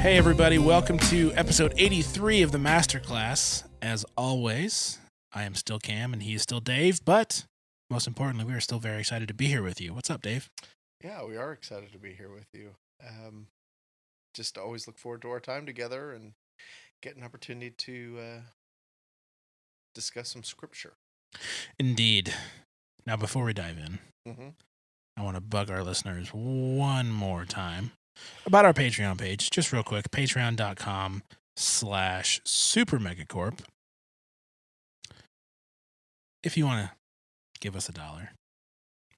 Hey everybody, welcome to episode 83 of the Masterclass. As always, I am still Cam and he is still Dave, but most importantly, we are still very excited to be here with you. What's up, Dave? Yeah, we are excited to be here with you. Just always look forward to our time together and get an opportunity to discuss some scripture. Indeed. Now, before we dive in, I want to bug our listeners one more time about our Patreon page. Just real quick, patreon.com/supermegacorp. If you want to give us $1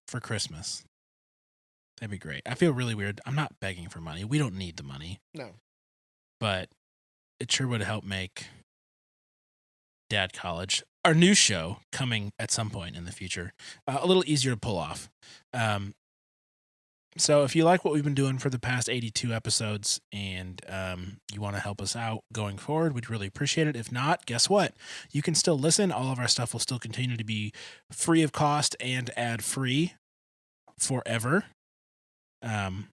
for Christmas, that'd be great. I feel really weird. I'm not begging for money. We don't need the money. No. But it sure would help make Dad College, our new show coming at some point in the future, a little easier to pull off. So if you like what we've been doing for the past 82 episodes and you want to help us out going forward, we'd really appreciate it. If not, guess what? You can still listen. All of our stuff will still continue to be free of cost and ad-free forever. So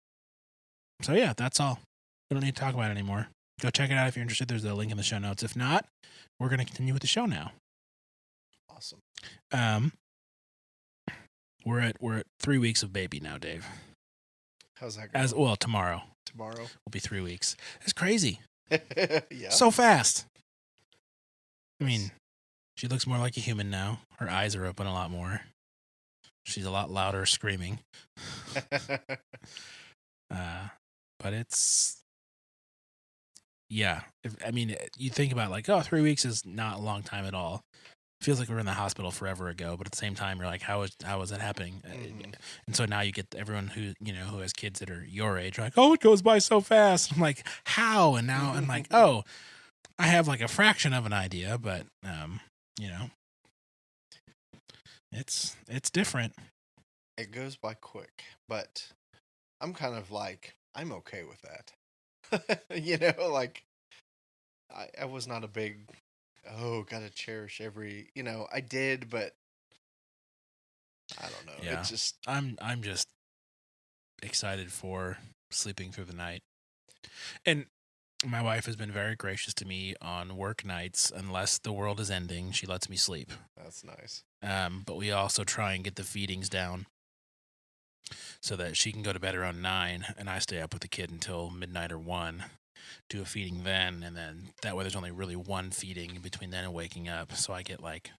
yeah, that's all. We don't need to talk about it anymore. Go check it out if you're interested. There's a link in the show notes. If not, we're going to continue with the show now. Awesome. We're at 3 weeks of baby now, Dave. How's that going? Tomorrow. Tomorrow will be 3 weeks. It's crazy. Yeah. So fast. I mean, she looks more like a human now. Her eyes are open a lot more. She's a lot louder screaming. But it's, yeah. You think about like, 3 weeks is not a long time at all. Feels like we're in the hospital forever ago, but at the same time, you're like, how is that happening? Mm-hmm. And so now you get everyone who has kids that are your age, like, it goes by so fast. I'm like, how? And now I'm like, I have like a fraction of an idea, but it's different. It goes by quick, but I'm kind of like, I'm okay with that. I was not a big, gotta cherish every, I did, but I don't know. Yeah. It's just, I'm just excited for sleeping through the night. And my wife has been very gracious to me on work nights. Unless the world is ending, she lets me sleep. That's nice. But we also try and get the feedings down so that she can go to bed around 9 and I stay up with the kid until midnight or 1. Do a feeding then, and then that way there's only really one feeding between then and waking up. So I get like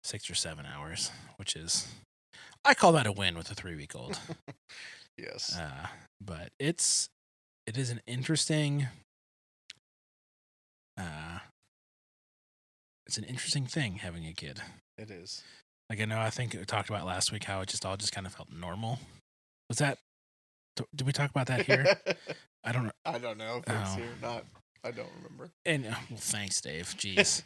6 or 7 hours, which is, I call that a win with a 3-week-old. Yes. But it is an interesting, it's an interesting thing having a kid. It is. Like I think we talked about last week how it just all kind of felt normal. Was that? Did we talk about that here? I don't know. I don't know if it's here or not. I don't remember. And well, thanks, Dave. Jeez.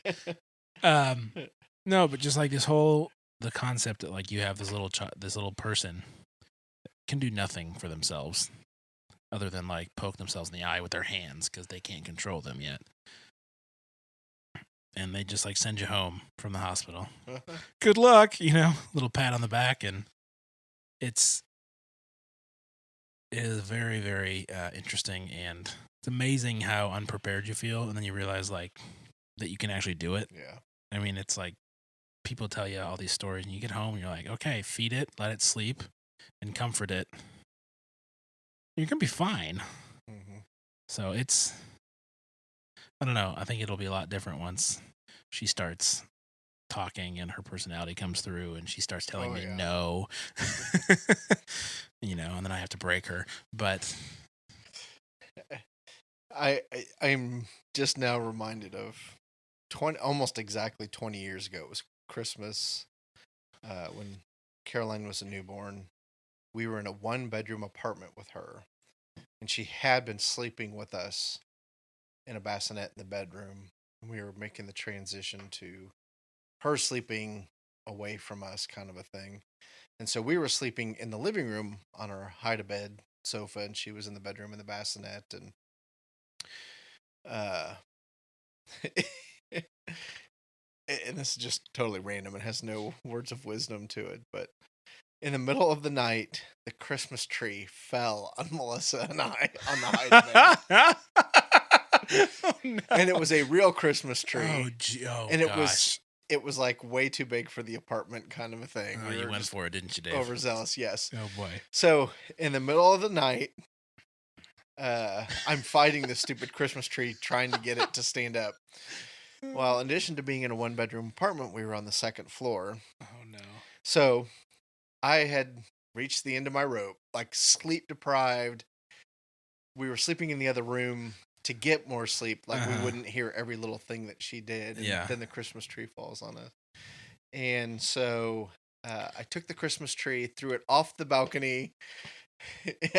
No, but just like the concept that like you have this little person that can do nothing for themselves other than like poke themselves in the eye with their hands because they can't control them yet. And they just like send you home from the hospital. Good luck, little pat on the back, and it is very, very interesting, and it's amazing how unprepared you feel, and then you realize like that you can actually do it. Yeah. I mean, it's like people tell you all these stories, and you get home, and you're like, okay, feed it, let it sleep, and comfort it. You're gonna be fine. Mm-hmm. So I don't know. I think it'll be a lot different once she starts talking and her personality comes through and she starts telling me no. And then I have to break her. But I'm just now reminded of almost exactly 20 years ago. It was Christmas when Caroline was a newborn. We were in a 1-bedroom apartment with her, and she had been sleeping with us in a bassinet in the bedroom. We were making the transition to her sleeping away from us, kind of a thing. And so we were sleeping in the living room on our hide-a-bed sofa, and she was in the bedroom in the bassinet. And and this is just totally random. It has no words of wisdom to it, but in the middle of the night, the Christmas tree fell on Melissa and I on the hide-a-bed. Oh, no. And it was a real Christmas tree. Oh, and gosh. it was like way too big for the apartment kind of a thing. Oh, We you were went just for it, didn't you, Dave? overzealous, yes. Oh, boy. So in the middle of the night, I'm fighting this stupid Christmas tree, trying to get it to stand up. Well, in addition to being in a 1-bedroom apartment, we were on the 2nd floor. Oh, no. So I had reached the end of my rope, like sleep deprived. We were sleeping in the other room to get more sleep, like we wouldn't hear every little thing that she did. And Yeah. then the Christmas tree falls on us. And so I took the Christmas tree, threw it off the balcony,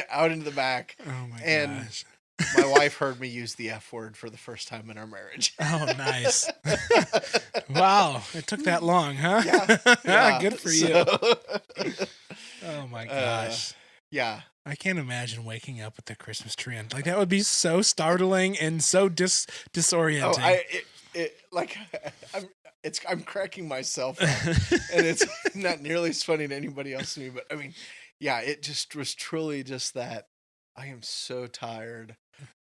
out into the back. Oh, my And gosh. my wife heard me use the F word for the first time in our marriage. Oh, nice. Wow. It took that long, huh? Yeah. Good for you. So- Oh, my gosh. yeah. I can't imagine waking up with the Christmas tree on. Like, that would be so startling and so disorienting. I'm cracking myself up, and it's not nearly as funny to anybody else to me. But I mean, yeah, it just was truly just that. I am so tired.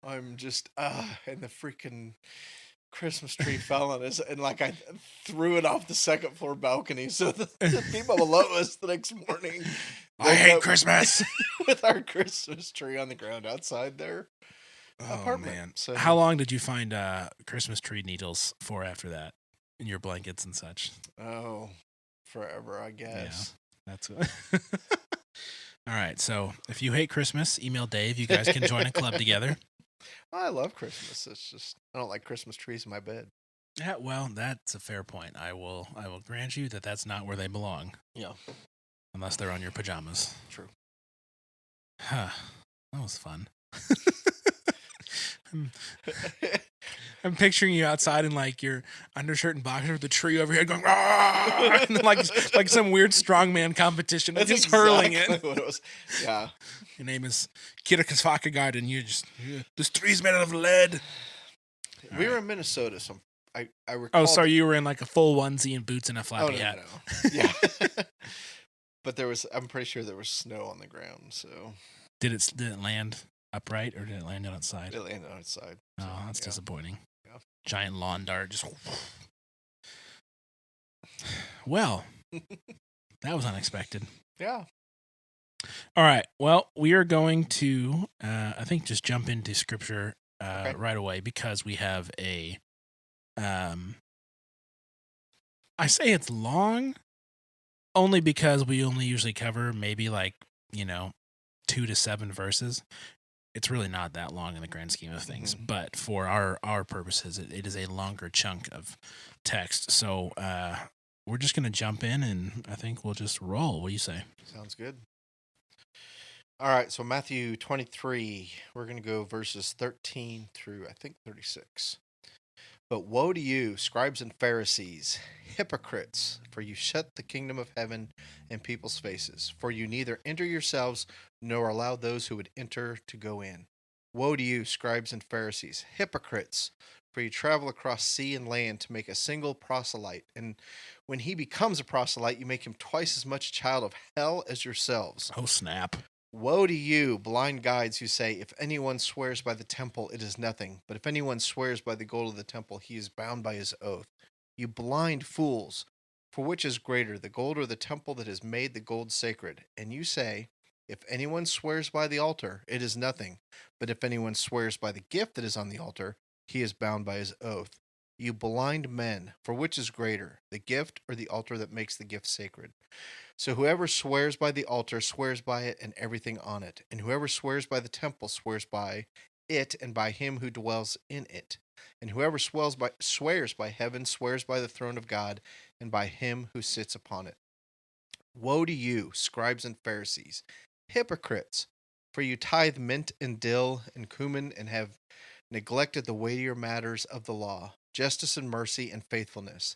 I'm just and the freaking Christmas tree fell on us, and like I threw it off the 2nd floor balcony. So the people below us the next morning, I hate Christmas. with our Christmas tree on the ground outside their apartment. Man. So How long did you find Christmas tree needles for after that in your blankets and such? Oh, forever, I guess. That's what. All right. So if you hate Christmas, email Dave. You guys can join a club together. I love Christmas. It's just I don't like Christmas trees in my bed. Yeah, well, that's a fair point. I will grant you that that's not where they belong. Yeah. Unless they're on your pajamas. True. Huh. That was fun. I'm picturing you outside in like your undershirt and boxer with the tree overhead going, "Rah!" And like some weird strongman competition. That's just hurling exactly it. what it was. Yeah. Your name is Kirikas Fakagard, and you just this tree's made out of lead. We were in Minnesota, so I recall. Oh, sorry, you were in like a full onesie and boots and a flappy hat. No. Yeah. But I'm pretty sure there was snow on the ground, so. Did it land upright or did it land outside? It landed on its side. Oh, So, that's yeah. disappointing. Yeah. Giant lawn dart just. Well, that was unexpected. Yeah. All right. Well, we are going to, I think, just jump into scripture Okay. right away because we have a. I say it's long, only because we only usually cover maybe 2 to 7 verses. It's really not that long in the grand scheme of things, but for our purposes, it is a longer chunk of text. So we're just going to jump in, and I think we'll just roll. What do you say? Sounds good. All right, so Matthew 23, we're going to go verses 13 through, I think, 36. But woe to you, scribes and Pharisees, hypocrites, for you shut the kingdom of heaven in people's faces. For you neither enter yourselves, nor allow those who would enter to go in. Woe to you, scribes and Pharisees, hypocrites, for you travel across sea and land to make a single proselyte. And when he becomes a proselyte, you make him twice as much a child of hell as yourselves. Oh, snap. Woe to you, blind guides, who say, if anyone swears by the temple, it is nothing. But if anyone swears by the gold of the temple, he is bound by his oath. You blind fools, for which is greater, the gold or the temple that has made the gold sacred? And you say, if anyone swears by the altar, it is nothing. But if anyone swears by the gift that is on the altar, he is bound by his oath. You blind men, for which is greater, the gift or the altar that makes the gift sacred? So whoever swears by the altar swears by it and everything on it. And whoever swears by the temple swears by it and by him who dwells in it. And whoever swears by heaven swears by the throne of God and by him who sits upon it. Woe to you, scribes and Pharisees, hypocrites! For you tithe mint and dill and cumin and have neglected the weightier matters of the law, justice and mercy and faithfulness.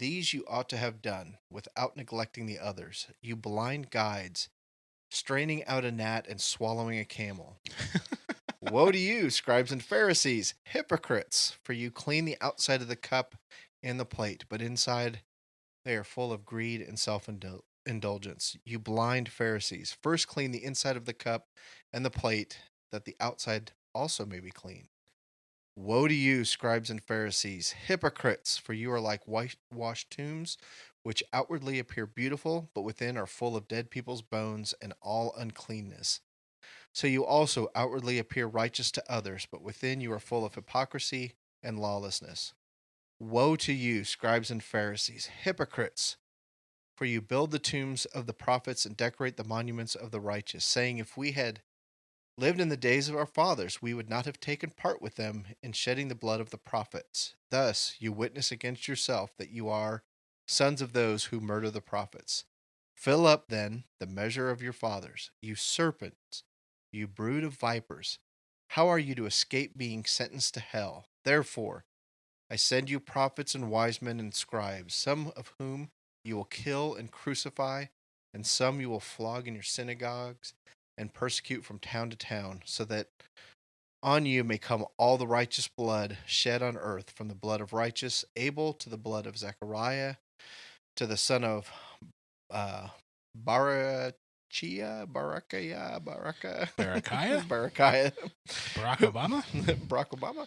These you ought to have done, without neglecting the others. You blind guides, straining out a gnat and swallowing a camel. Woe to you, scribes and Pharisees, hypocrites! For you clean the outside of the cup and the plate, but inside they are full of greed and self-indulgence. You blind Pharisees, first clean the inside of the cup and the plate, that the outside also may be clean. Woe to you, scribes and Pharisees, hypocrites, for you are like whitewashed tombs, which outwardly appear beautiful, but within are full of dead people's bones and all uncleanness. So you also outwardly appear righteous to others, but within you are full of hypocrisy and lawlessness. Woe to you, scribes and Pharisees, hypocrites! For you build the tombs of the prophets and decorate the monuments of the righteous, saying, if we had lived in the days of our fathers, we would not have taken part with them in shedding the blood of the prophets. Thus you witness against yourself that you are sons of those who murder the prophets. Fill up, then, the measure of your fathers, you serpents, you brood of vipers. How are you to escape being sentenced to hell? Therefore, I send you prophets and wise men and scribes, some of whom you will kill and crucify, and some you will flog in your synagogues and persecute from town to town, so that on you may come all the righteous blood shed on earth, from the blood of righteous Abel to the blood of Zechariah, to the son of Barachiah, Barakiah, Barakiah? Barakiah, Barack Obama? Barack Obama,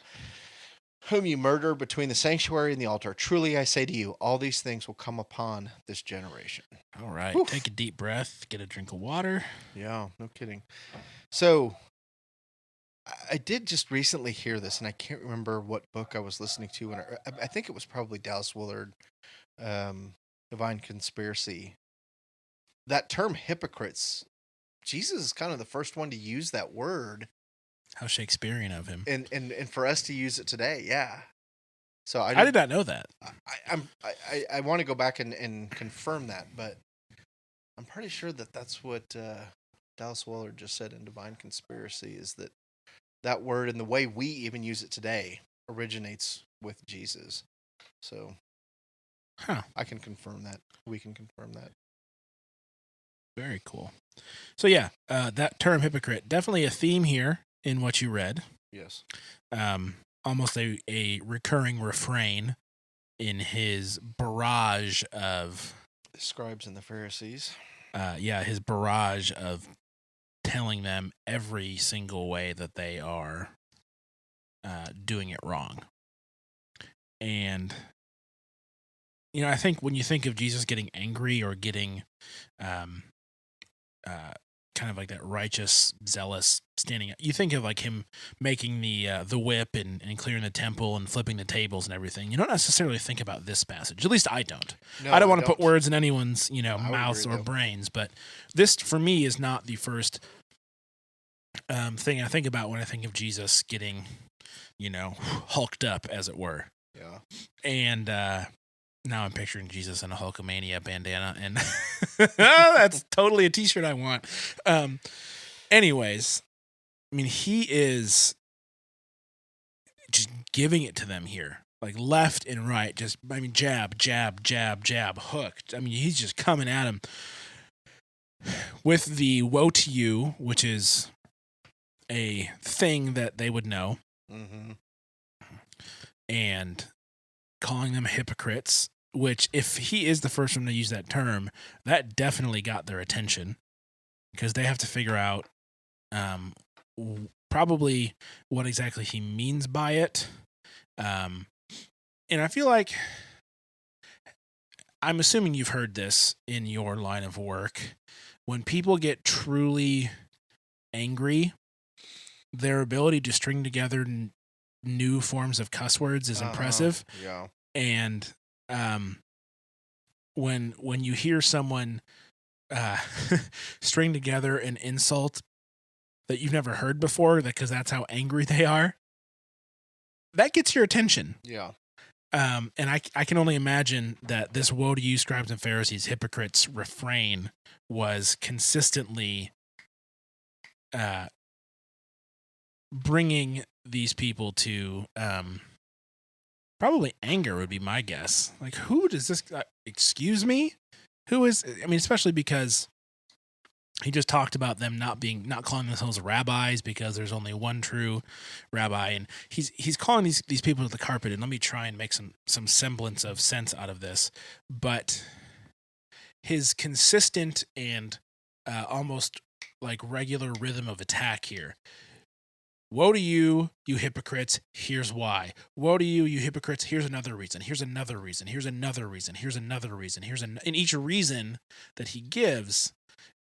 whom you murder between the sanctuary and the altar. Truly I say to you, all these things will come upon this generation. All right. Oof. Take a deep breath, get a drink of water. Yeah, no kidding. So I did just recently hear this, and I can't remember what book I was listening to. And I think it was probably Dallas Willard, Divine Conspiracy. That term hypocrites, Jesus is kind of the first one to use that word. How Shakespearean of him. And for us to use it today, yeah. So I did not know that. I want to go back and confirm that, but I'm pretty sure that that's what Dallas Willard just said in Divine Conspiracy, is that word and the way we even use it today originates with Jesus. So I can confirm that. We can confirm that. Very cool. So yeah, that term hypocrite, definitely a theme here in what you read. Yes. Almost a recurring refrain in his barrage of the scribes and the Pharisees. His barrage of telling them every single way that they are doing it wrong. And I think when you think of Jesus getting angry or getting kind of like that righteous, zealous standing up, you think of like him making the whip and clearing the temple and flipping the tables and everything. You don't necessarily think about this passage. At least I don't. No, I don't want to put words in anyone's mouths or brains, but this for me is not the first thing I think about when I think of Jesus getting hulked up, as it were. Yeah. And now I'm picturing Jesus in a Hulkamania bandana, and that's totally a t-shirt I want. Anyways, I mean, he is just giving it to them here, like left and right. Just, I mean, jab, jab, jab, jab, hooked. I mean, he's just coming at him with the woe to you, which is a thing that they would know. Mm-hmm. And calling them hypocrites, which if he is the first one to use that term, that definitely got their attention, because they have to figure out probably what exactly he means by it. And I feel like, I'm assuming you've heard this in your line of work, when people get truly angry, their ability to string together new forms of cuss words is impressive. Yeah. And when you hear someone string together an insult that you've never heard before, because that's how angry they are, that gets your attention. Yeah. And I can only imagine that this woe to you, scribes and Pharisees, hypocrites refrain was consistently bringing these people to probably anger would be my guess. Like, who does this excuse me? Who is, I mean, especially because he just talked about them not calling themselves rabbis, because there's only one true rabbi, and he's calling these people to the carpet. And let me try and make some semblance of sense out of this. But his consistent and almost like regular rhythm of attack here, Woe to you, you hypocrites, here's why. Woe to you, you hypocrites, here's another reason. Here's another reason. Here's another reason. Here's another reason. And each reason that he gives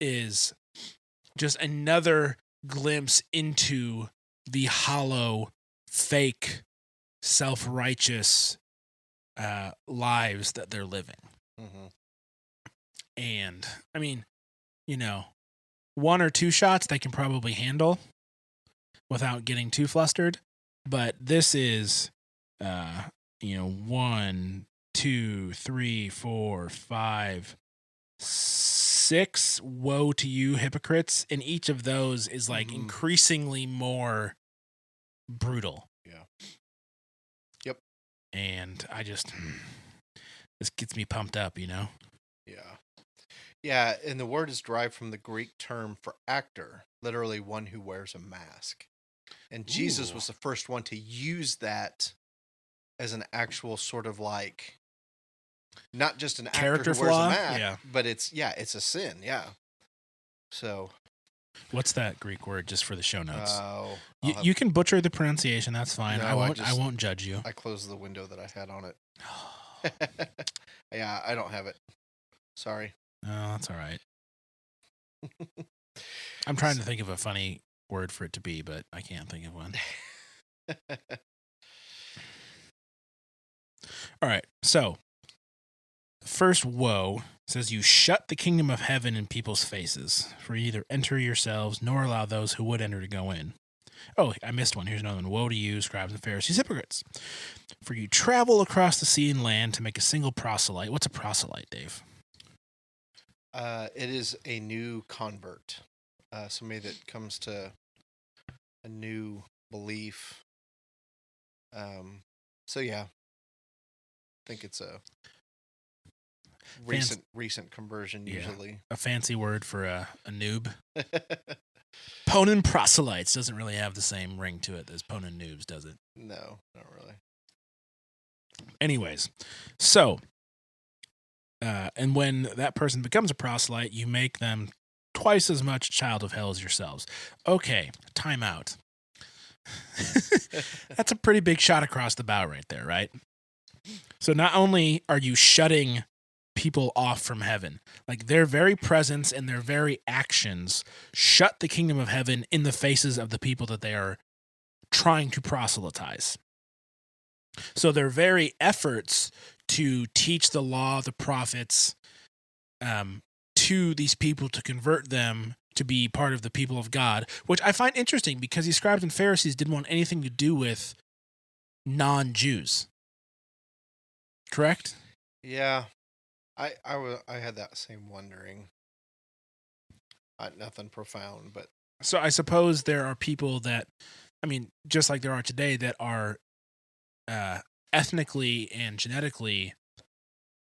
is just another glimpse into the hollow, fake, self-righteous lives that they're living. Mm-hmm. And, I mean, one or two shots they can probably handle without getting too flustered. But this is, 1, 2, 3, 4, 5, 6 woe to you hypocrites. And each of those is like increasingly more brutal. Yeah. Yep. And this gets me pumped up, Yeah. Yeah, and the word is derived from the Greek term for actor, literally one who wears a mask. And Jesus was the first one to use that as an actual sort of like, not just an character actor who flaw, wears a mask, but it's a sin, yeah. So, what's that Greek word just for the show notes? You can butcher the pronunciation. That's fine. No, I won't judge you. I closed the window that I had on it. Yeah, I don't have it. Sorry. No, that's all right. I'm trying to think of a funny word for it to be, but I can't think of one. All right. So, first woe says, "You shut the kingdom of heaven in people's faces, for you neither enter yourselves nor allow those who would enter to go in." Oh, I missed one. Here's another one. "Woe to you, scribes and Pharisees, hypocrites! For you travel across the sea and land to make a single proselyte." What's a proselyte, Dave? It is a new convert, somebody that comes to a new belief. So yeah, I think it's a recent conversion usually. A fancy word for a noob. Ponin proselytes doesn't really have the same ring to it as Ponin noobs, does it? No, not really. Anyways, so, and when that person becomes a proselyte, you make them twice as much child of hell as yourselves. Okay, time out. That's a pretty big shot across the bow right there, right? So not only are you shutting people off from heaven, like their very presence and their very actions shut the kingdom of heaven in the faces of the people that they are trying to proselytize. So their very efforts to teach the law, the prophets, to these people, to convert them to be part of the people of God, which I find interesting because these scribes and Pharisees didn't want anything to do with non-Jews. Correct? Yeah. I had that same wondering. Nothing profound, but so I suppose there are people that, I mean, just like there are today, that are ethnically and genetically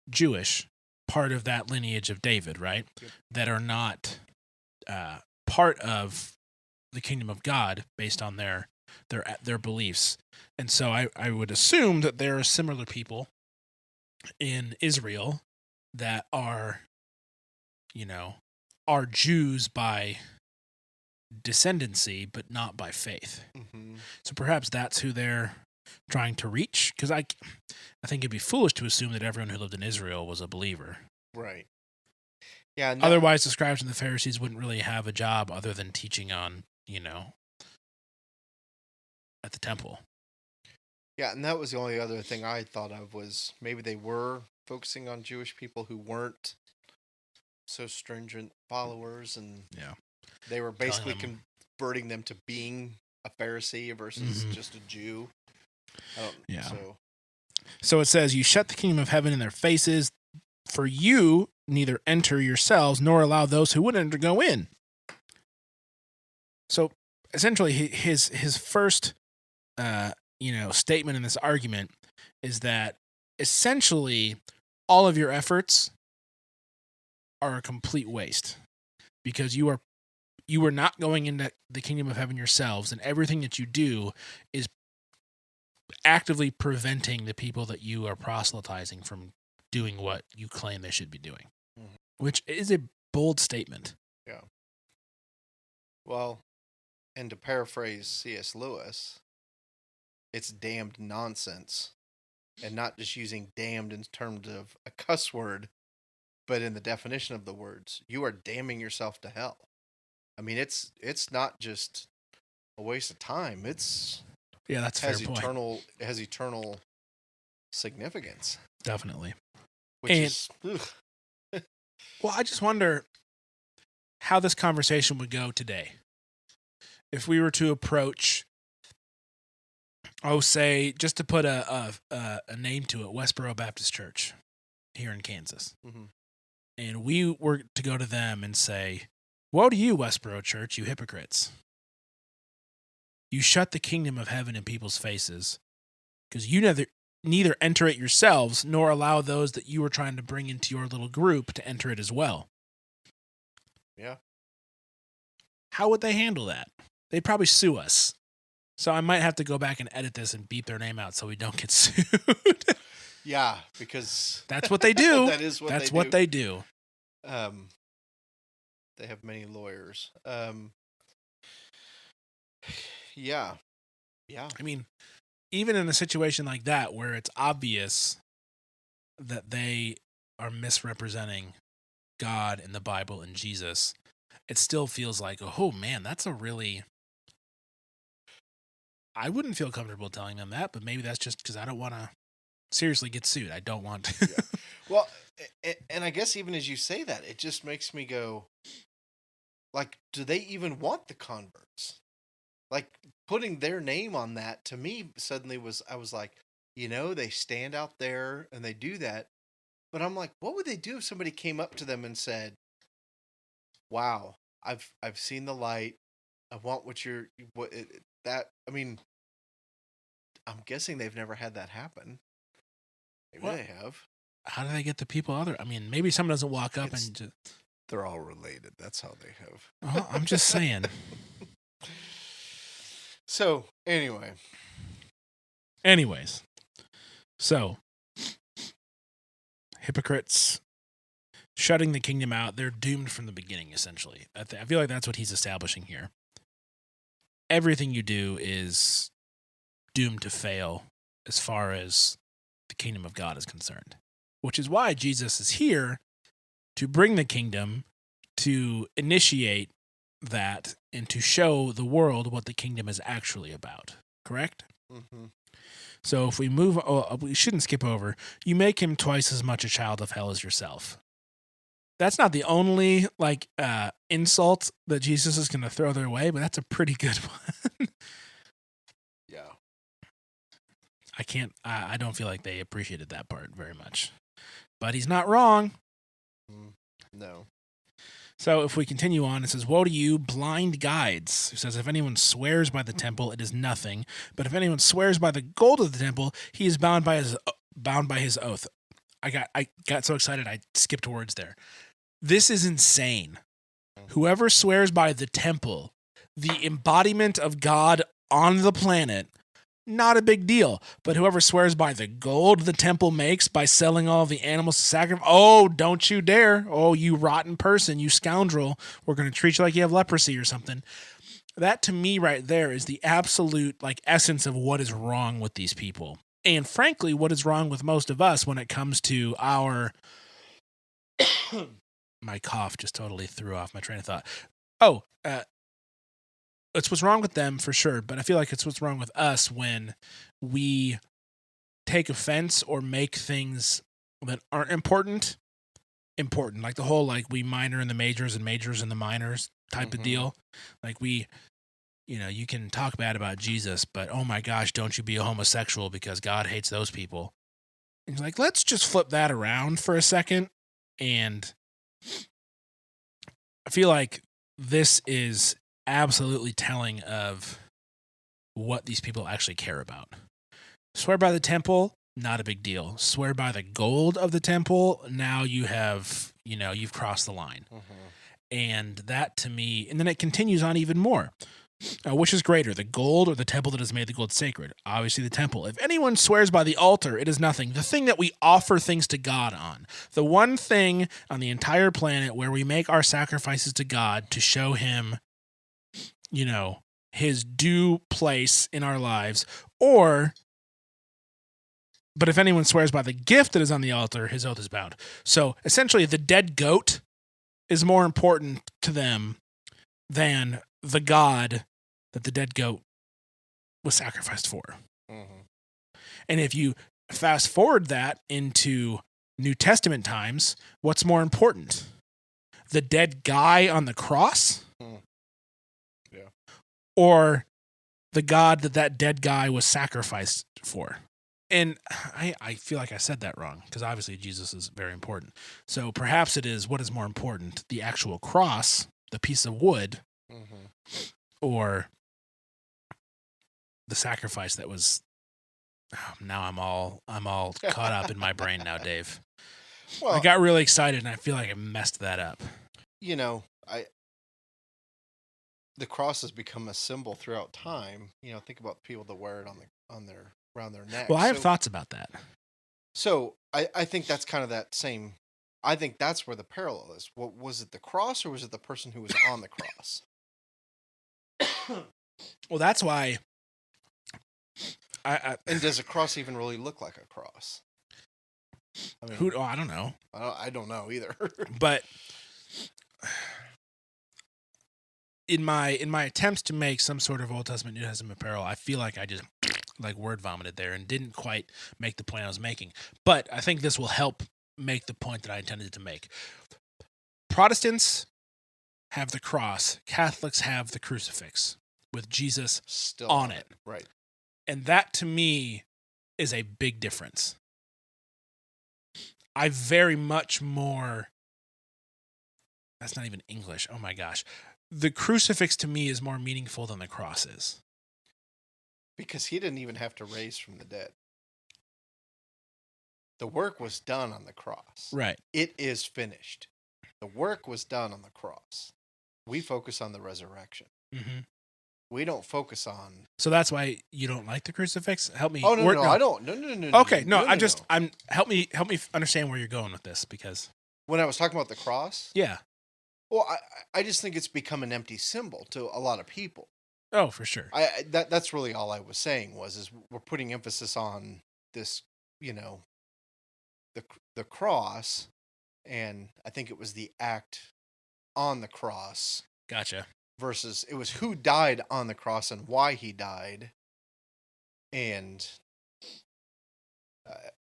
Jewish, part of that lineage of David, right? Yep. That are not part of the kingdom of God based on their beliefs. And so I would assume that there are similar people in Israel that are, are Jews by descendancy, but not by faith. Mm-hmm. So perhaps that's who they're trying to reach. Because I think it'd be foolish to assume that everyone who lived in Israel was a believer. Right. Yeah. Otherwise, the scribes and the Pharisees wouldn't really have a job other than teaching on, at the temple. Yeah, and that was the only other thing I thought of was maybe they were focusing on Jewish people who weren't so stringent followers, and they were basically converting them to being a Pharisee versus just a Jew. So it says, "You shut the kingdom of heaven in their faces, for you neither enter yourselves nor allow those who would enter to go in." So essentially, his first statement in this argument is that essentially all of your efforts are a complete waste because you are not going into the kingdom of heaven yourselves, and everything that you do is actively preventing the people that you are proselytizing from doing what you claim they should be doing, which is a bold statement. Yeah. Well, And to paraphrase C.S. Lewis, it's damned nonsense, and not just using damned in terms of a cuss word, but in the definition of the words. You are damning yourself to hell. I mean, it's not just a waste of time. That's a fair point. Has eternal significance. Definitely. Well, I just wonder how this conversation would go today if we were to approach, say, just to put a name to it, Westboro Baptist Church here in Kansas. Mm-hmm. And we were to go to them and say, "Woe to you, Westboro Church, you hypocrites. You shut the kingdom of heaven in people's faces because you neither enter it yourselves nor allow those that you are trying to bring into your little group to enter it as well." Yeah. How would they handle that? They'd probably sue us. So I might have to go back and edit this and beep their name out so we don't get sued. Yeah, because that's what they do. That's what they do. They have many lawyers. Yeah. I mean, even in a situation like that where it's obvious that they are misrepresenting God and the Bible and Jesus, it still feels like, oh man, that's a really... I wouldn't feel comfortable telling them that, but maybe that's just because I don't want to seriously get sued. I don't want to. Yeah. Well, and I guess even as you say that, it just makes me go, like, do they even want the converts? Like, putting their name on that to me suddenly I was like, they stand out there and they do that. But I'm like, what would they do if somebody came up to them and said, "Wow, I've seen the light. I want I mean, I'm guessing they've never had that happen. Maybe they have. How do they get the people other? I mean, maybe someone doesn't walk up and just... They're all related. That's how they have. I'm just saying. So, anyways. So, hypocrites shutting the kingdom out, they're doomed from the beginning, essentially. I feel like that's what he's establishing here. Everything you do is doomed to fail as far as the kingdom of God is concerned, which is why Jesus is here to bring the kingdom, to initiate that, and to show the world what the kingdom is actually about. Correct? Mm-hmm. So if we we shouldn't skip over, you make him twice as much a child of hell as yourself. That's not the only insult that Jesus is going to throw their way, but that's a pretty good one. Yeah. I don't feel like they appreciated that part very much. But he's not wrong. No. So if we continue on, it says, "Woe to you, blind guides," who says, "If anyone swears by the temple, it is nothing. But if anyone swears by the gold of the temple, he is bound by his oath." I got so excited I skipped words there. This is insane. Whoever swears by the temple, the embodiment of God on the planet, not a big deal. But whoever swears by the gold the temple makes by selling all the animals to sacrifice, oh, don't you dare. Oh, you rotten person, you scoundrel. We're going to treat you like you have leprosy or something. That to me right there is the absolute essence of what is wrong with these people. And frankly, what is wrong with most of us when it comes to our... My cough just totally threw off my train of thought. It's what's wrong with them for sure, but I feel like it's what's wrong with us when we take offense or make things that aren't important. Like the whole we minor in the majors and majors in the minors type of deal. Like you can talk bad about Jesus, but oh my gosh, don't you be a homosexual because God hates those people. And you're like, let's just flip that around for a second. And I feel like this is absolutely telling of what these people actually care about. Swear by the temple, not a big deal. Swear by the gold of the temple, now you have, you've crossed the line. And that to me, and then it continues on even more. Which is greater, the gold or the temple that has made the gold sacred? Obviously the temple. If anyone swears by the altar, it is nothing. The thing that we offer things to God on. The one thing on the entire planet where we make our sacrifices to God to show him, his due place in our lives, but if anyone swears by the gift that is on the altar, his oath is bound. So essentially, the dead goat is more important to them than the God that the dead goat was sacrificed for. Mm-hmm. And if you fast forward that into New Testament times, what's more important? The dead guy on the cross? Yeah. Or the God that dead guy was sacrificed for? And I feel like I said that wrong, because obviously Jesus is very important. So perhaps it is, what is more important, the actual cross, the piece of wood, or the sacrifice that was... now I'm all caught up in my brain now, Dave. Well, I got really excited, and I feel like I messed that up. You know, the cross has become a symbol throughout time. You know, think about people that wear it around their neck. Well, I have thoughts about that. So I think that's kind of that same. I think that's where the parallel is. What was it, the cross, or was it the person who was on the cross? Well, that's why. And does a cross even really look like a cross? I mean, I don't know. I don't know either. But in my attempts to make some sort of Old Testament, New Testament parallel, I feel like I just like word vomited there and didn't quite make the point I was making. But I think this will help make the point that I intended to make. Protestants have the cross. Catholics have the crucifix with Jesus still on it. Right. And that, to me, is a big difference. I very much more... That's not even English. Oh, my gosh. The crucifix, to me, is more meaningful than the cross is. Because he didn't even have to raise from the dead. The work was done on the cross. Right. It is finished. The work was done on the cross. We focus on the resurrection. Mm-hmm. We don't focus on... So that's why you don't like the crucifix? Help me. Oh, no, I don't. No. Okay, no, help me understand where you're going with this, because... When I was talking about the cross? Yeah. Well, I just think it's become an empty symbol to a lot of people. Oh, for sure. That's really all I was saying is we're putting emphasis on this, the cross, and I think it was the act on the cross. Gotcha. Versus it was who died on the cross and why he died. And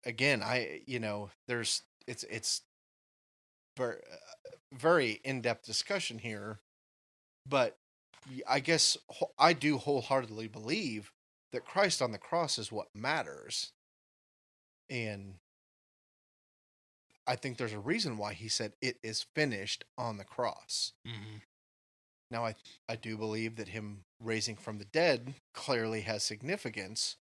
again, it's very, very in-depth discussion here, but I guess I do wholeheartedly believe that Christ on the cross is what matters. And I think there's a reason why he said it is finished on the cross. Mm-hmm. Now, I do believe that him raising from the dead clearly has significance,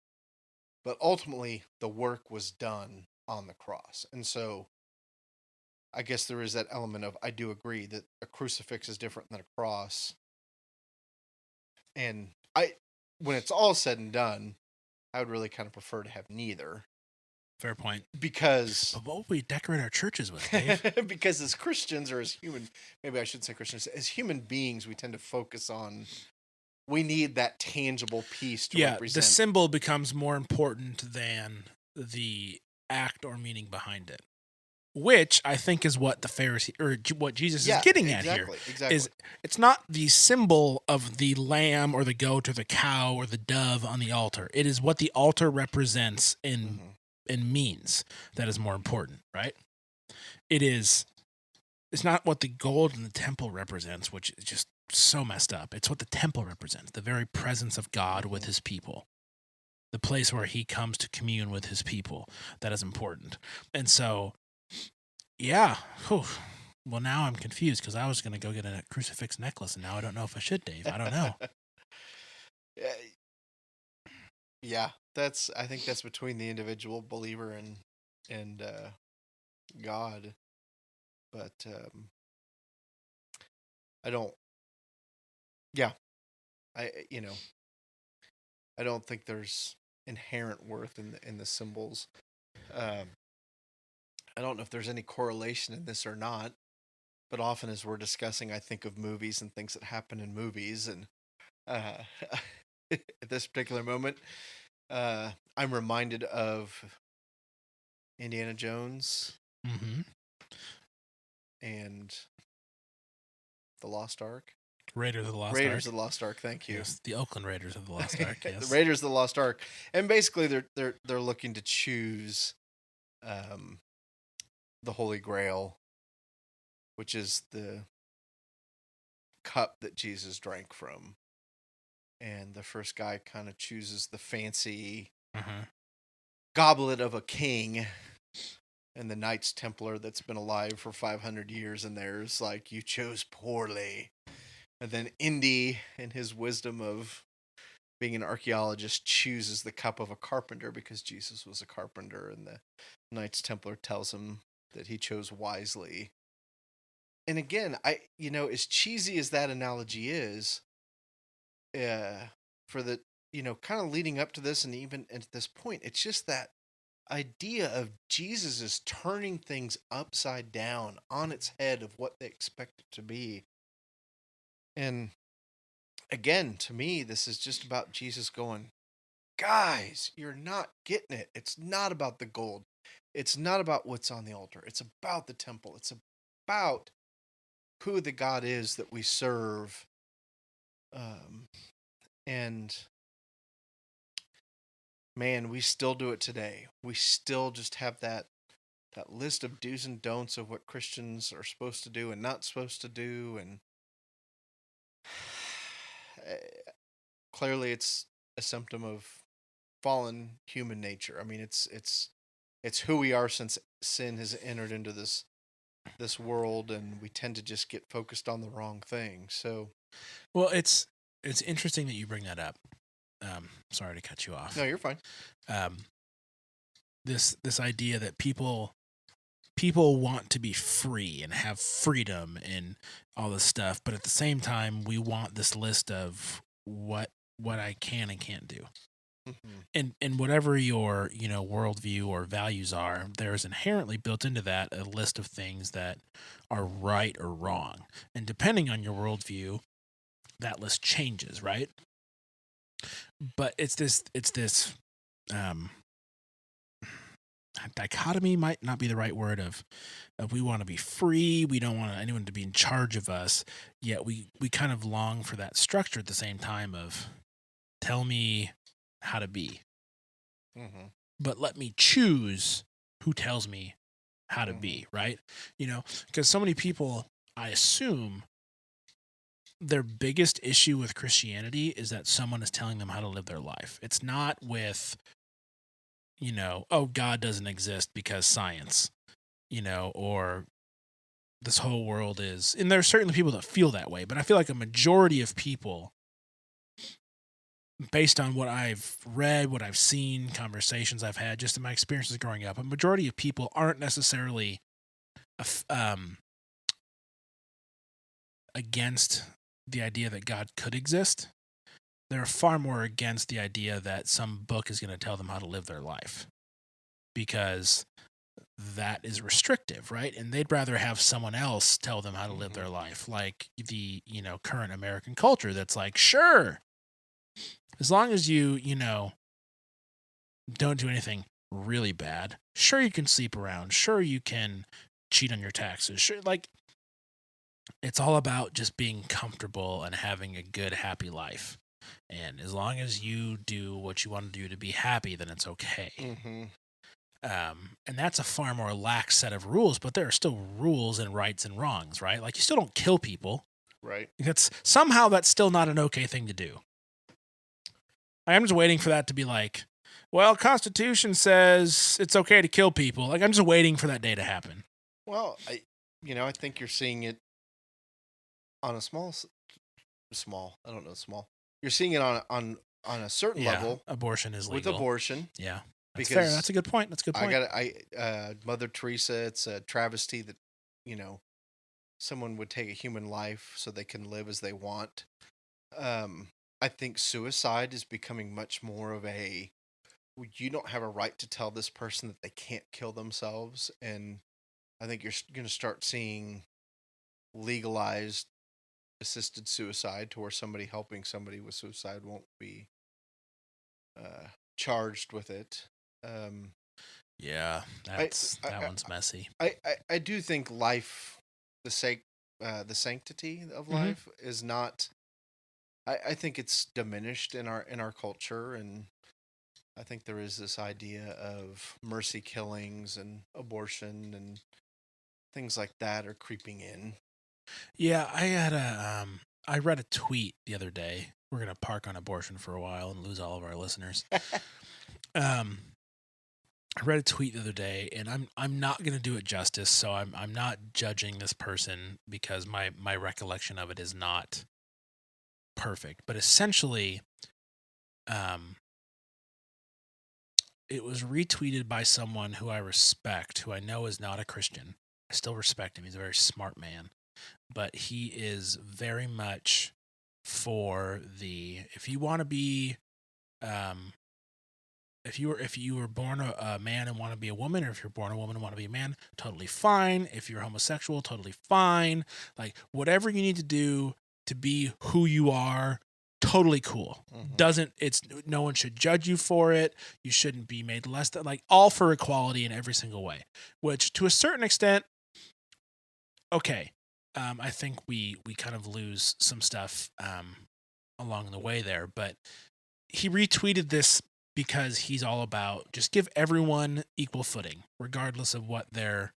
but ultimately the work was done on the cross. And so I guess there is that element of, I do agree that a crucifix is different than a cross. And when it's all said and done, I would really kind of prefer to have neither. Fair point. Because... But what would we decorate our churches with, Dave? Because as Christians, or as human... Maybe I shouldn't say Christians. As human beings, we tend to focus on... We need that tangible piece to represent... The symbol becomes more important than the act or meaning behind it. Which I think is what the Pharisee, or what Jesus is getting at here. Exactly. Is it's not the symbol of the lamb or the goat or the cow or the dove on the altar. It is what the altar represents and means that is more important, right? It's not what the gold in the temple represents, which is just so messed up. It's what the temple represents, the very presence of God with his people, the place where he comes to commune with his people. That is important. And so, yeah. Whew. Well, now I'm confused, because I was going to go get a crucifix necklace, and now I don't know if I should, Dave. I don't know. Yeah, I think that's between the individual believer and God. But I don't... Yeah. I don't think there's inherent worth in the symbols. I don't know if there's any correlation in this or not, but often as we're discussing, I think of movies and things that happen in movies, and uh, at this particular moment, I'm reminded of Indiana Jones Mm-hmm. and the Lost Ark. Raiders of the Lost Ark. Raiders of the Lost Ark. Thank you. Yes, the Oakland Raiders of the Lost Ark. The Yes. Raiders of the Lost Ark, and basically they're looking to choose um, the Holy Grail, which is the cup that Jesus drank from. And the first guy kind of chooses the fancy Uh-huh. goblet of a king, and the Knights Templar that's been alive for 500 years, and there's like, you chose poorly. And then Indy, in his wisdom of being an archaeologist, chooses the cup of a carpenter because Jesus was a carpenter, and the Knights Templar tells him that he chose wisely. And again, as cheesy as that analogy is, for the, kind of leading up to this and even at this point, it's just that idea of Jesus is turning things upside down on its head of what they expect it to be. And again, to me, this is just about Jesus going, guys, you're not getting it. It's not about the gold. It's not about what's on the altar. It's about the temple. It's about who the God is that we serve. And man, we still do it today. We still just have that list of do's and don'ts of what Christians are supposed to do and not supposed to do. And clearly it's a symptom of fallen human nature. I mean, it's who we are since sin has entered into this world, and we tend to just get focused on the wrong thing. So, well, it's interesting that you bring that up. Sorry to cut you off. No, you're fine. This idea that people want to be free and have freedom and all this stuff, but at the same time, we want this list of what I can and can't do. Mm-hmm. And whatever your worldview or values are, there is inherently built into that a list of things that are right or wrong, and depending on your worldview, that list changes, right? But it's this dichotomy might not be the right word of we want to be free, we don't want anyone to be in charge of us, yet we kind of long for that structure at the same time of tell me how to be. Mm-hmm. But let me choose who tells me how to be, right? Because so many people, I assume, their biggest issue with Christianity is that someone is telling them how to live their life. It's not with, oh, God doesn't exist because science, or this whole world is. And there are certainly people that feel that way, but I feel like a majority of people, based on what I've read, what I've seen, conversations I've had, just in my experiences growing up, a majority of people aren't necessarily against the idea that God could exist. They're far more against the idea that some book is going to tell them how to live their life, because that is restrictive, right? And they'd rather have someone else tell them how to live their life, like the current American culture that's like, sure, as long as you don't do anything really bad, sure, you can sleep around, sure, you can cheat on your taxes, sure, like, it's all about just being comfortable and having a good, happy life. And as long as you do what you want to do to be happy, then it's okay. Mm-hmm. And that's a far more lax set of rules, but there are still rules and rights and wrongs, right? Like, you still don't kill people. Right. That's still not an okay thing to do. I'm just waiting for that to be like, well, Constitution says it's okay to kill people. Like, I'm just waiting for that day to happen. Well, I think you're seeing it on a small. I don't know, small. You're seeing it on a certain level. Abortion is legal. With abortion. Yeah. That's fair. That's a good point. Mother Teresa, it's a travesty that, someone would take a human life so they can live as they want. I think suicide is becoming much more of a, you don't have a right to tell this person that they can't kill themselves. And I think you're going to start seeing legalized assisted suicide, to where somebody helping somebody with suicide won't be charged with it. Yeah, I, that one's messy. I do think life, the sanctity of Mm-hmm. life is not. I think it's diminished in our culture, and I think there is this idea of mercy killings and abortion and things like that are creeping in. Yeah, I read a tweet the other day. We're gonna park on abortion for a while and lose all of our listeners. Um, I read a tweet the other day, and I'm not gonna do it justice. So I'm not judging this person because my recollection of it is not perfect. But essentially, um, it was retweeted by someone who I respect, who I know is not a Christian. I still respect him. He's a very smart man, but he is very much for the, if you want to be, if you were born a man and want to be a woman, or if you're born a woman and want to be a man, totally fine. If you're homosexual, totally fine. Like whatever you need to do to be who you are, totally cool. It's no one should judge you for it. You shouldn't be made less than, like, all for equality in every single way, which to a certain extent, okay. I think we kind of lose some stuff along the way there, but he retweeted this because he's all about just give everyone equal footing, regardless of what their,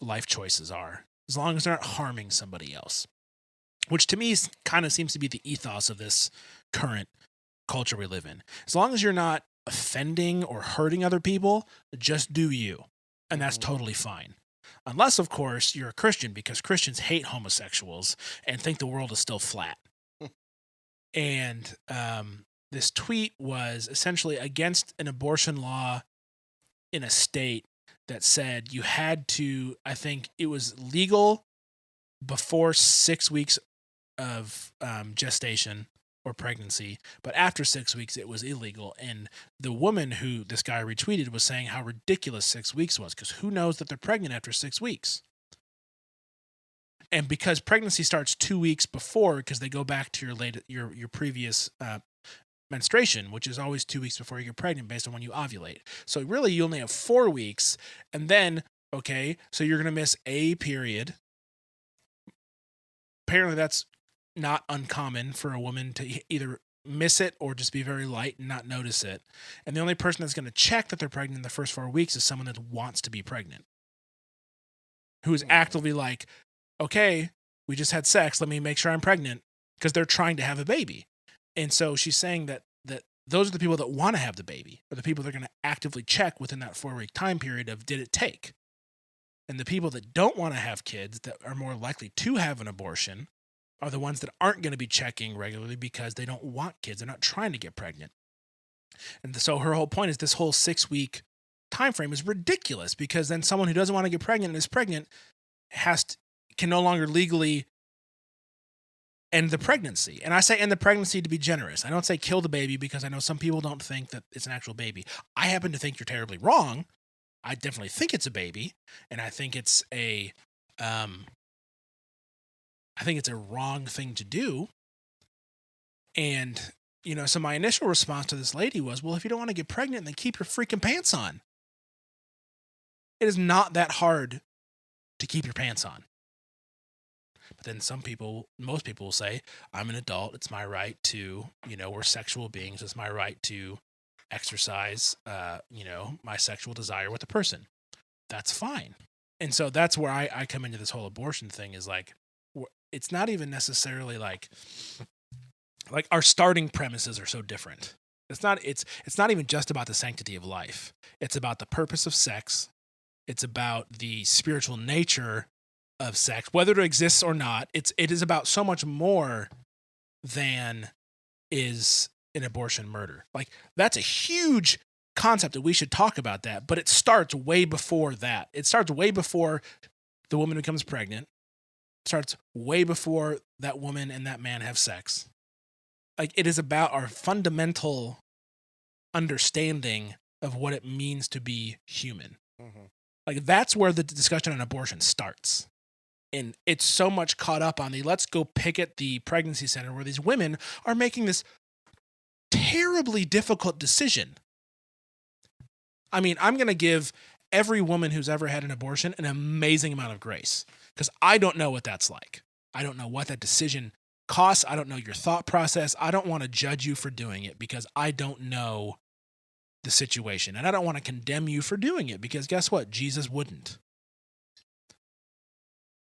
life choices are, as long as they're not harming somebody else. Which to me kind of seems to be the ethos of this current culture we live in. As long as you're not offending or hurting other people, just do you. And that's totally fine. Unless, of course, you're a Christian, because Christians hate homosexuals and think the world is still flat. And this tweet was essentially against an abortion law in a state that said you had to, I think it was legal before 6 weeks of gestation or pregnancy, but after 6 weeks it was illegal. And the woman who this guy retweeted was saying how ridiculous 6 weeks was, because who knows that they're pregnant after 6 weeks? And because pregnancy starts 2 weeks before, because they go back to your previous menstruation, which is always 2 weeks before you get pregnant based on when you ovulate. So really you only have 4 weeks, and then, okay, so you're going to miss a period. Apparently that's not uncommon for a woman to either miss it or just be very light and not notice it. And the only person that's going to check that they're pregnant in the first 4 weeks is someone that wants to be pregnant, who is actively like, okay, we just had sex, let me make sure I'm pregnant, because they're trying to have a baby. And so she's saying that those are the people that want to have the baby, or the people that are going to actively check within that 4-week time period of did it take. And the people that don't want to have kids, that are more likely to have an abortion, are the ones that aren't going to be checking regularly because they don't want kids. They're not trying to get pregnant. And so her whole point is this whole 6-week time frame is ridiculous, because then someone who doesn't want to get pregnant and is pregnant can no longer legally end the pregnancy. And I say end the pregnancy to be generous. I don't say kill the baby, because I know some people don't think that it's an actual baby. I happen to think you're terribly wrong. I definitely think it's a baby, and I think it's a wrong thing to do. And, so my initial response to this lady was, well, if you don't want to get pregnant, then keep your freaking pants on. It is not that hard to keep your pants on. But then most people will say, I'm an adult. It's my right to, we're sexual beings. It's my right to exercise, my sexual desire with a person. That's fine. And so that's where I come into this whole abortion thing, is like, it's not even necessarily like our starting premises are so different. It's not even just about the sanctity of life. It's about the purpose of sex. It's about the spiritual nature of sex, whether it exists or not. It is about so much more than is an abortion murder. Like, that's a huge concept that we should talk about that, but it starts way before that. It starts way before the woman becomes pregnant. It starts way before that woman and that man have sex. Like, it is about our fundamental understanding of what it means to be human. Like, that's where the discussion on abortion starts. And it's so much caught up on the let's go picket the pregnancy center where these women are making this terribly difficult decision. I mean, I'm going to give every woman who's ever had an abortion an amazing amount of grace because I don't know what that's like. I don't know what that decision costs. I don't know your thought process. I don't want to judge you for doing it because I don't know the situation. And I don't want to condemn you for doing it because guess what? Jesus wouldn't.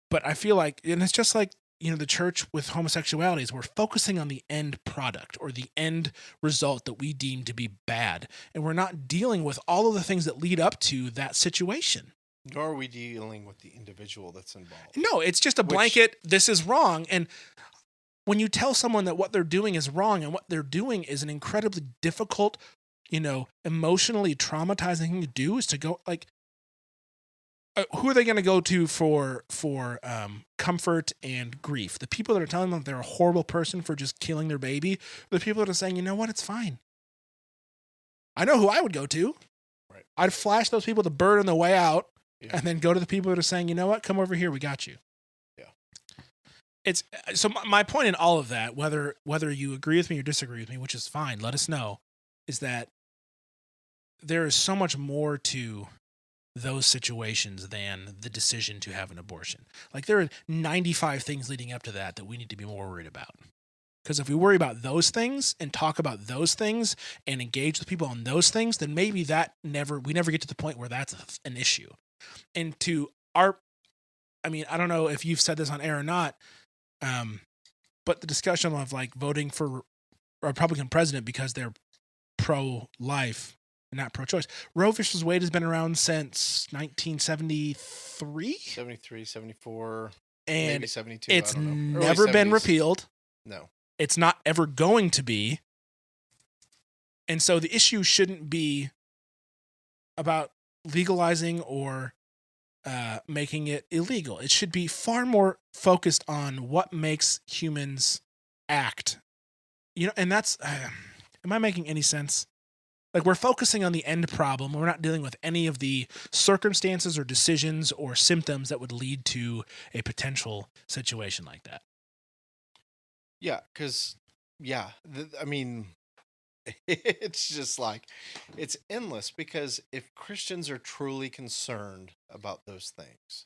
But I feel like, and it's just like, you know, the church with homosexuality is we're focusing on the end product or the end result that we deem to be bad. And we're not dealing with all of the things that lead up to that situation. Nor are we dealing with the individual that's involved. No, it's just a blanket, this is wrong. And when you tell someone that what they're doing is wrong and what they're doing is an incredibly difficult, you know, emotionally traumatizing thing to do is to go like, who are they going to go to for comfort and grief? The people that are telling them that they're a horrible person for just killing their baby, or the people that are saying, you know what, it's fine. I know who I would go to. Right. I'd flash those people the bird on the way out, yeah. and then go to the people that are saying, you know what, come over here, we got you. Yeah. It's so my point in all of that, whether you agree with me or disagree with me, which is fine, let us know, is that there is so much more to those situations than the decision to have an abortion. Like there are 95 things leading up to that we need to be more worried about. Because if we worry about those things and talk about those things and engage with people on those things, then maybe we never get to the point where that's an issue. And I don't know if you've said this on air or not, but the discussion of like voting for a Republican president because they're pro-life, not pro-choice. Roe versus Wade has been around since 1973? 73, 74, and maybe 72. It's I don't know. never been repealed. No. It's not ever going to be. And so the issue shouldn't be about legalizing or making it illegal. It should be far more focused on what makes humans act. You know, and that's, am I making any sense? Like we're focusing on the end problem. We're not dealing with any of the circumstances or decisions or symptoms that would lead to a potential situation like that. Yeah, because, I mean, it's just like, it's endless because if Christians are truly concerned about those things,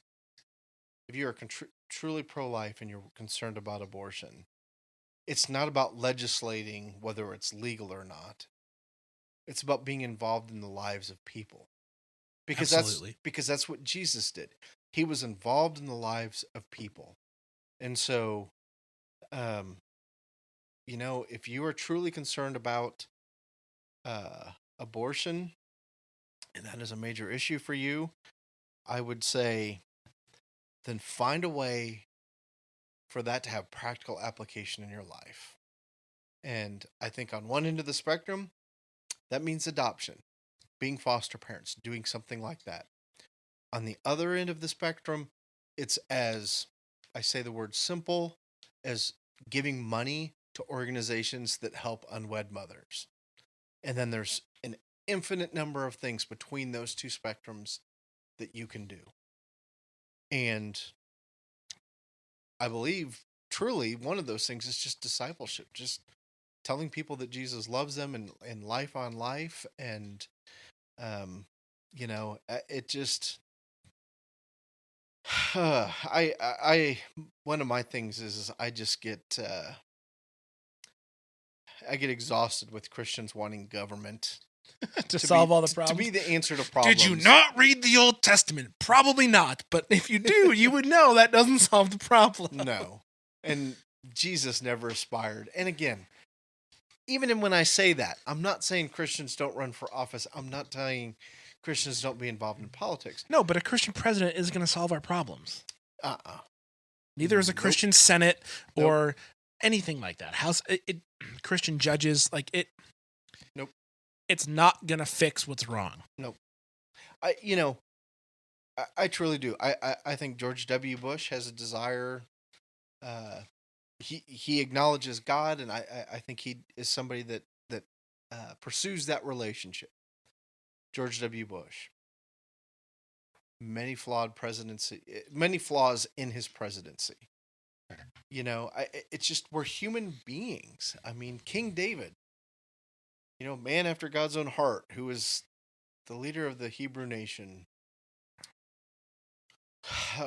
if you're truly pro-life and you're concerned about abortion, it's not about legislating whether it's legal or not. It's about being involved in the lives of people. Because Absolutely. that's what Jesus did. He was involved in the lives of people. And so, you know, if you are truly concerned about abortion, and that is a major issue for you, I would say then find a way for that to have practical application in your life. And I think on one end of the spectrum, that means adoption, being foster parents, doing something like that. On the other end of the spectrum, it's as, I say the word simple, as giving money to organizations that help unwed mothers. And then there's an infinite number of things between those two spectrums that you can do. And I believe truly one of those things is just discipleship, just telling people that Jesus loves them and life on life. And, you know, it just, one of my things is I just get, I get exhausted with Christians wanting government to solve all the problems. To be the answer to problems. Did you not read the Old Testament? Probably not. But if you do, you would know that doesn't solve the problem. No. And Jesus never aspired. And again, even when I say that, I'm not saying Christians don't run for office. I'm not telling Christians don't be involved in politics. No, but a Christian president is going to solve our problems. Neither is a Christian Senate or anything like that. Christian judges, like it. Nope. It's not going to fix what's wrong. Nope. I truly do. I think George W. Bush has a desire. He acknowledges God, and I think he is somebody that pursues that relationship. George W. Bush. many flawed presidency, many flaws in his presidency. It's just we're human beings. I mean, King David, man after God's own heart, who was the leader of the Hebrew nation,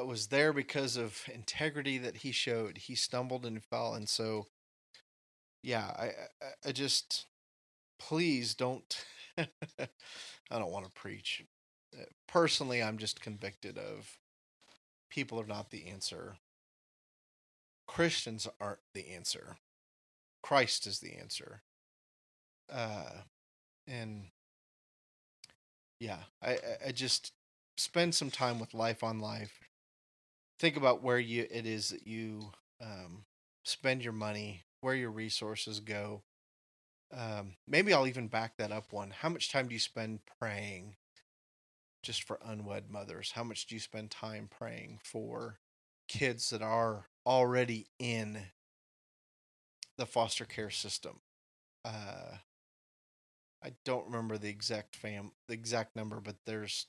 was there because of integrity that he showed. He stumbled and fell, and so yeah, I just please don't. I don't want to preach. Personally, I'm just convicted of people are not the answer. Christians aren't the answer. Christ is the answer. And yeah, I just spend some time with Life on Life. Think about where it is that you spend your money, where your resources go. Maybe I'll even back that up one. How much time do you spend praying just for unwed mothers? How much do you spend time praying for kids that are already in the foster care system? I don't remember the exact number, but there's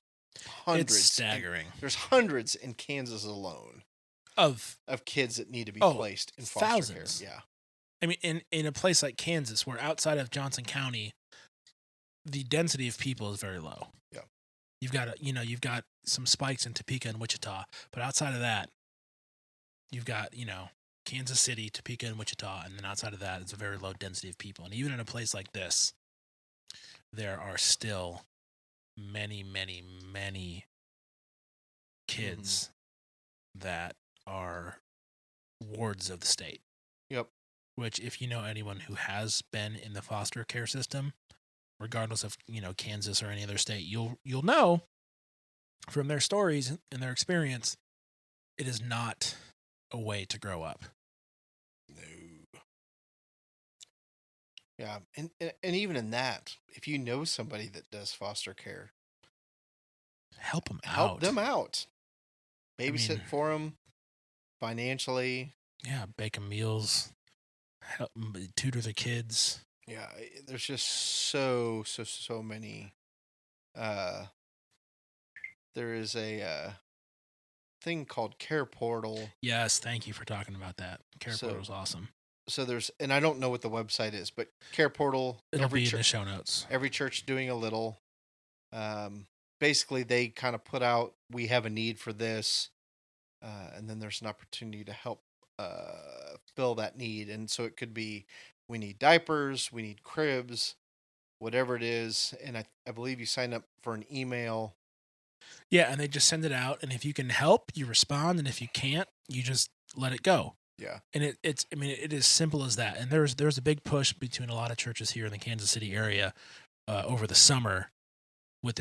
hundreds. It's staggering. There's hundreds in Kansas alone of kids that need to be placed in foster thousands. care. Yeah. I mean, in a place like Kansas, where outside of Johnson County, the density of people is very low. Yeah. You've got some spikes in Topeka and Wichita, but outside of that, you've got, Kansas City, Topeka, and Wichita, and then outside of that, it's a very low density of people. And even in a place like this, there are still many, many, many kids that are wards of the state. Yep. Which, if you know anyone who has been in the foster care system, regardless of Kansas or any other state, you'll know from their stories and their experience, it is not a way to grow up. No. Yeah, and even in that, if you know somebody that does foster care, help them out. Help them out. Babysit for them financially. Yeah, bake them meals. Help tutor the kids. Yeah, there's just so many. There is a thing called Care Portal. Yes, thank you for talking about that. Care Portal is awesome. So there's, and I don't know what the website is, but Care Portal. It'll be in the show notes. Every church doing a little. Basically, they kind of put out, we have a need for this, and then there's an opportunity to help fill that need. And so it could be, we need diapers, we need cribs, whatever it is. And I believe you sign up for an email. Yeah, and they just send it out. And if you can help, you respond. And if you can't, you just let it go. Yeah. And it is simple as that. And there's a big push between a lot of churches here in the Kansas City area over the summer with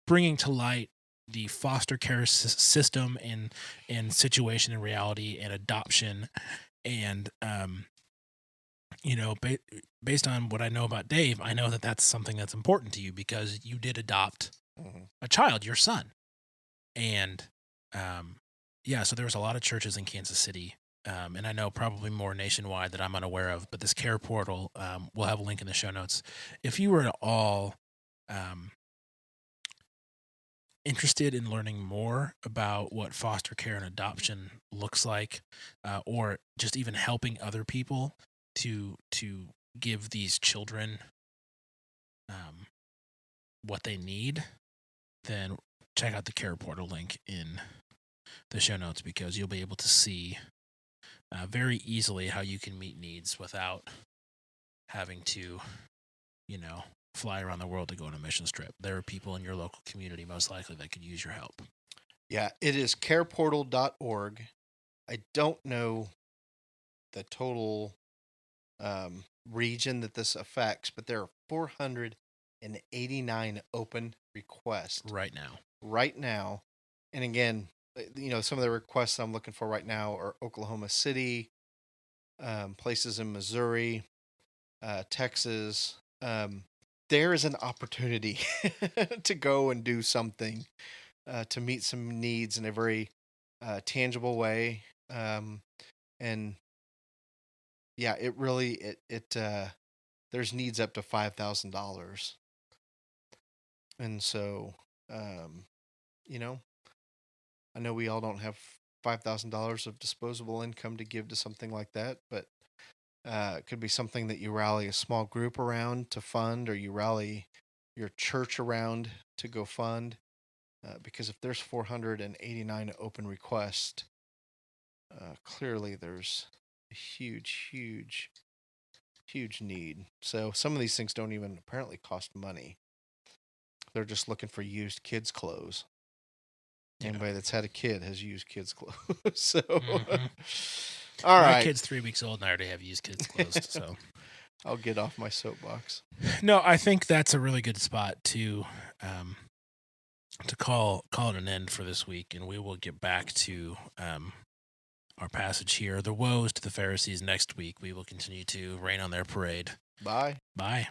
bringing to light the foster care system and situation and reality and adoption. And, based on what I know about Dave, I know that that's something that's important to you because you did adopt a child, your son. And, so there's a lot of churches in Kansas City, and I know probably more nationwide that I'm unaware of, but this Care Portal, we'll have a link in the show notes. If you were at all interested in learning more about what foster care and adoption looks like, or just even helping other people to give these children what they need, then check out the Care Portal link in the show notes, because you'll be able to see very easily how you can meet needs without having to, fly around the world to go on a mission trip. There are people in your local community most likely that could use your help. Yeah, it is careportal.org. I don't know the total region that this affects, but there are 489 open requests right now. And again, some of the requests I'm looking for right now are Oklahoma City, places in Missouri, Texas. There is an opportunity to go and do something to meet some needs in a very tangible way. And yeah, it really, there's needs up to $5,000. And so You know, I know we all don't have $5,000 of disposable income to give to something like that, but it could be something that you rally a small group around to fund, or you rally your church around to go fund. Because if there's 489 open requests, clearly there's a huge need. So some of these things don't even apparently cost money. They're just looking for used kids' clothes. Yeah. Anybody that's had a kid has used kids' clothes. So, Mhm. all My right, kid's 3 weeks old, and I already have used kids' clothes. So, I'll get off my soapbox. no, I think that's a really good spot to call it an end for this week, and we will get back to our passage here. The woes to the Pharisees next week. We will continue to rain on their parade. Bye. Bye.